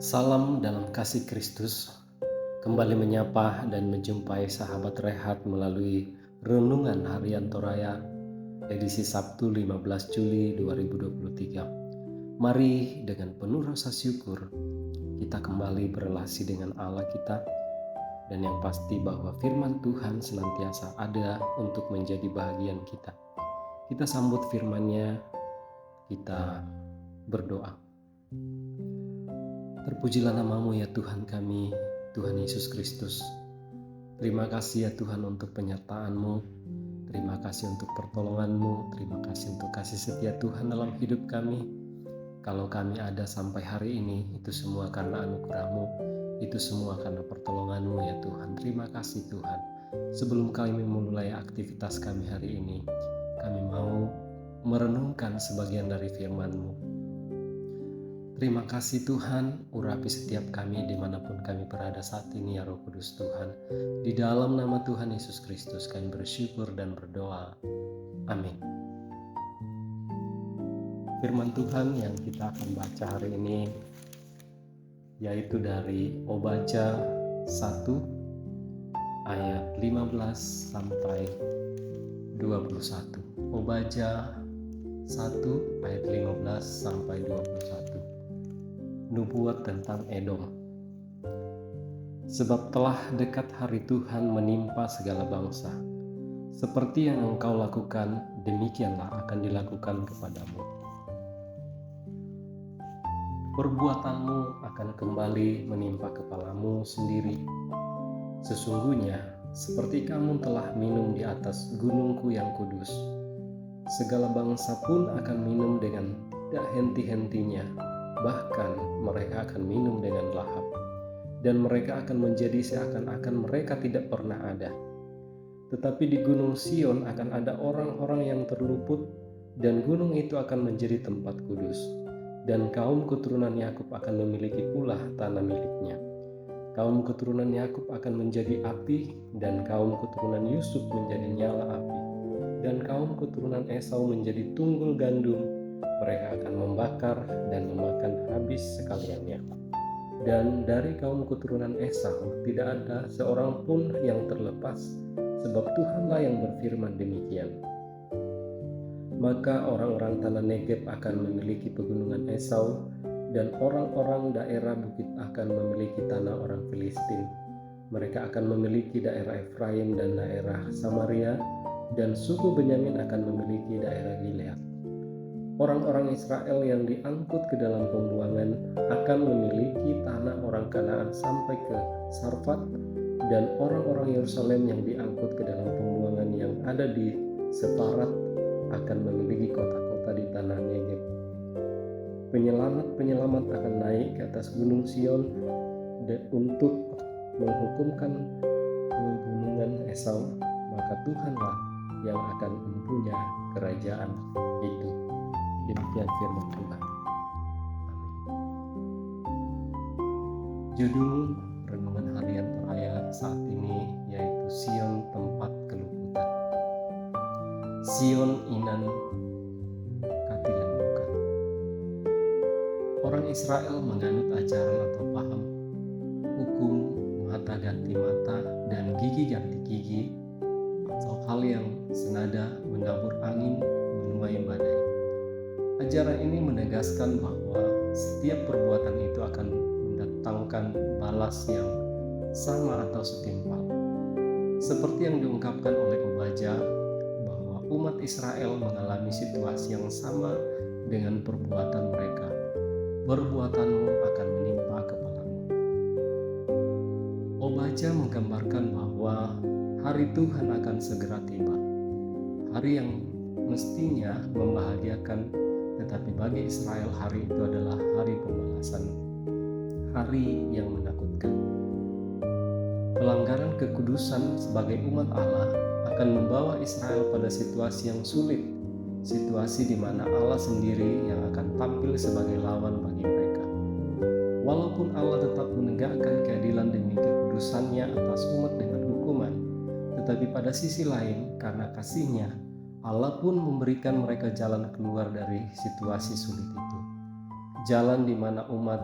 Salam dalam kasih Kristus, kembali menyapa dan menjumpai sahabat Rehat melalui Renungan Harian Toraya, edisi Sabtu 15 Juli 2023. Mari dengan penuh rasa syukur, kita kembali berelasi dengan Allah kita, dan yang pasti bahwa firman Tuhan senantiasa ada untuk menjadi bahagian kita. Kita sambut firman-Nya, kita berdoa. Terpujilah nama-Mu ya Tuhan kami, Tuhan Yesus Kristus. Terima kasih ya Tuhan untuk penyertaan-Mu, terima kasih untuk pertolongan-Mu, terima kasih untuk kasih setia Tuhan dalam hidup kami. Kalau kami ada sampai hari ini, itu semua karena anugerah-Mu, itu semua karena pertolongan-Mu ya Tuhan. Terima kasih Tuhan. Sebelum kami memulai aktivitas kami hari ini, kami mau merenungkan sebagian dari firman-Mu. Terima kasih Tuhan, urapi setiap kami dimanapun kami berada saat ini ya Roh Kudus Tuhan. Di dalam nama Tuhan Yesus Kristus kami bersyukur dan berdoa. Amin. Firman Tuhan yang kita akan baca hari ini yaitu dari Obaja 1 ayat 15 sampai 21. Obaja 1 ayat 15 sampai 21. Nubuat tentang Edom. Sebab telah dekat hari Tuhan menimpa segala bangsa. Seperti yang engkau lakukan, demikianlah akan dilakukan kepadamu. Perbuatanmu akan kembali menimpa kepalamu sendiri. Sesungguhnya, seperti kamu telah minum di atas gunungku yang kudus, segala bangsa pun akan minum dengan tidak henti-hentinya. Bahkan mereka akan minum dengan lahap, dan mereka akan menjadi seakan-akan mereka tidak pernah ada. Tetapi di gunung Sion akan ada orang-orang yang terluput, dan gunung itu akan menjadi tempat kudus. Dan kaum keturunan Yakub akan memiliki pula tanah miliknya. Kaum keturunan Yakub akan menjadi api, dan kaum keturunan Yusuf menjadi nyala api. Dan kaum keturunan Esau menjadi tunggul gandum. Mereka akan membakar dan memakan habis sekaliannya. Dan dari kaum keturunan Esau tidak ada seorang pun yang terlepas, sebab Tuhanlah yang berfirman demikian. Maka orang-orang tanah Negeb akan memiliki pegunungan Esau, dan orang-orang daerah bukit akan memiliki tanah orang Filistin. Mereka akan memiliki daerah Efraim dan daerah Samaria, dan suku Benyamin akan memiliki daerah Gilead. Orang-orang Israel yang diangkut ke dalam pembuangan akan memiliki tanah orang Kanaan sampai ke Sarfat, dan orang-orang Yerusalem yang diangkut ke dalam pembuangan yang ada di Separat akan memiliki kota-kota di tanah Negeb. Penyelamat-penyelamat akan naik ke atas gunung Sion untuk menghukumkan pegunungan Esau, maka Tuhanlah yang akan mempunyai kerajaan itu. Demikian firman Tuhan. Amin. Judul renungan harian Toraya saat ini yaitu Sion tempat keluputan. Sion inan katilan bukan. Orang Israel menganut ajaran atau paham hukum mata ganti mata dan gigi ganti gigi, atau hal yang senada menabur angin menuai badai. Ajaran ini menegaskan bahwa setiap perbuatan itu akan mendatangkan balas yang sama atau setimpal. Seperti yang diungkapkan oleh Obaja, bahwa umat Israel mengalami situasi yang sama dengan perbuatan mereka. Perbuatanmu akan menimpa kepalamu. Obaja menggambarkan bahwa hari Tuhan akan segera tiba. Hari yang mestinya membahagiakan, tetapi bagi Israel hari itu adalah hari pembalasan, hari yang menakutkan. Pelanggaran kekudusan sebagai umat Allah akan membawa Israel pada situasi yang sulit, situasi di mana Allah sendiri yang akan tampil sebagai lawan bagi mereka. Walaupun Allah tetap menegakkan keadilan demi kekudusannya atas umat dengan hukuman, tetapi pada sisi lain karena kasih-Nya, Allah pun memberikan mereka jalan keluar dari situasi sulit itu. Jalan di mana umat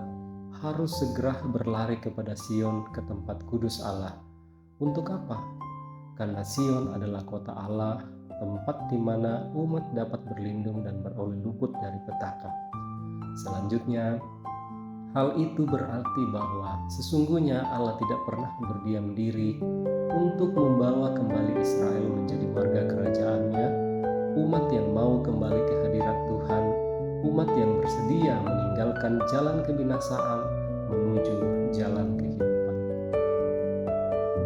harus segera berlari kepada Sion, ke tempat kudus Allah. Untuk apa? Karena Sion adalah kota Allah, tempat di mana umat dapat berlindung dan beroleh luput dari petaka. Selanjutnya, hal itu berarti bahwa sesungguhnya Allah tidak pernah berdiam diri untuk membawa kembali Israel menjadi warga kerajaannya, umat yang mau kembali ke hadirat Tuhan, umat yang bersedia meninggalkan jalan kebinasaan menuju jalan kehidupan.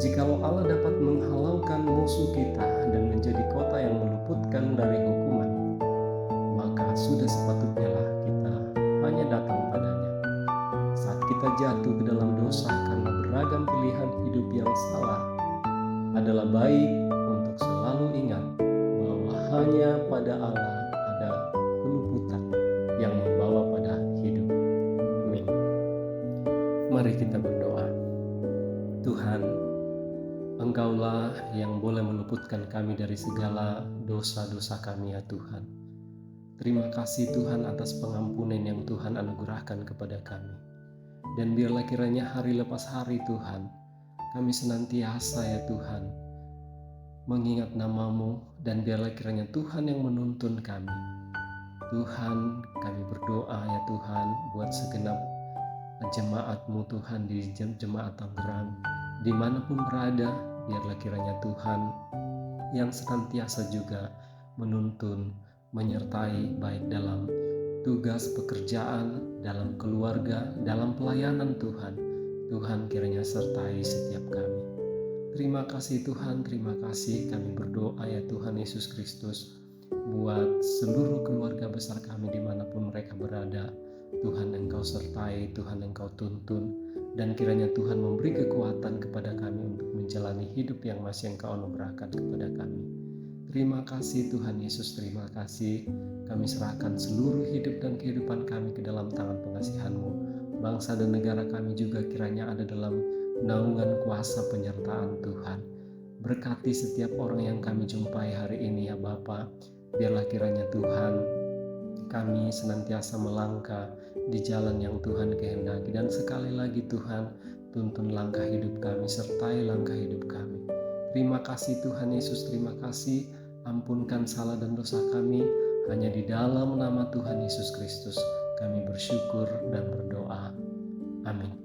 Jikalau Allah dapat menghalaukan musuh kita dan menjadi kota yang meluputkan dari hukuman, maka sudah sepatutnya lah kita hanya datang padanya. Saat kita jatuh ke dalam dosa karena beragam pilihan hidup yang salah, adalah baik untuk selalu ingat bahwa hanya pada Allah ada keluputan yang membawa pada hidup. Amin. Mari kita berdoa. Tuhan, Engkaulah yang boleh meluputkan kami dari segala dosa-dosa kami ya Tuhan. Terima kasih Tuhan atas pengampunan yang Tuhan anugerahkan kepada kami. Dan biarlah kiranya hari lepas hari Tuhan, kami senantiasa ya Tuhan mengingat nama-Mu, dan biarlah kiranya Tuhan yang menuntun kami. Tuhan, kami berdoa ya Tuhan buat segenap jemaat-Mu Tuhan di jemaat Tangerang, dimanapun berada, biarlah kiranya Tuhan yang senantiasa juga menuntun, menyertai baik dalam tugas pekerjaan, dalam keluarga, dalam pelayanan Tuhan. Tuhan kiranya sertai setiap kami. Terima kasih Tuhan, terima kasih. Kami berdoa ya Tuhan Yesus Kristus buat seluruh keluarga besar kami dimanapun mereka berada. Tuhan Engkau sertai, Tuhan Engkau tuntun, dan kiranya Tuhan memberi kekuatan kepada kami untuk menjalani hidup yang masih Engkau anugerahkan kepada kami. Terima kasih Tuhan Yesus, terima kasih. Kami serahkan seluruh hidup dan kehidupan kami ke dalam tangan pengasihan-Mu. Bangsa dan negara kami juga kiranya ada dalam naungan kuasa penyertaan Tuhan. Berkati setiap orang yang kami jumpai hari ini ya Bapa. Biarlah kiranya Tuhan kami senantiasa melangkah di jalan yang Tuhan kehendaki. Dan sekali lagi Tuhan, tuntun langkah hidup kami, sertai langkah hidup kami. Terima kasih Tuhan Yesus, terima kasih. Ampunkan salah dan dosa kami. Hanya di dalam nama Tuhan Yesus Kristus kami bersyukur dan berdoa. Amin.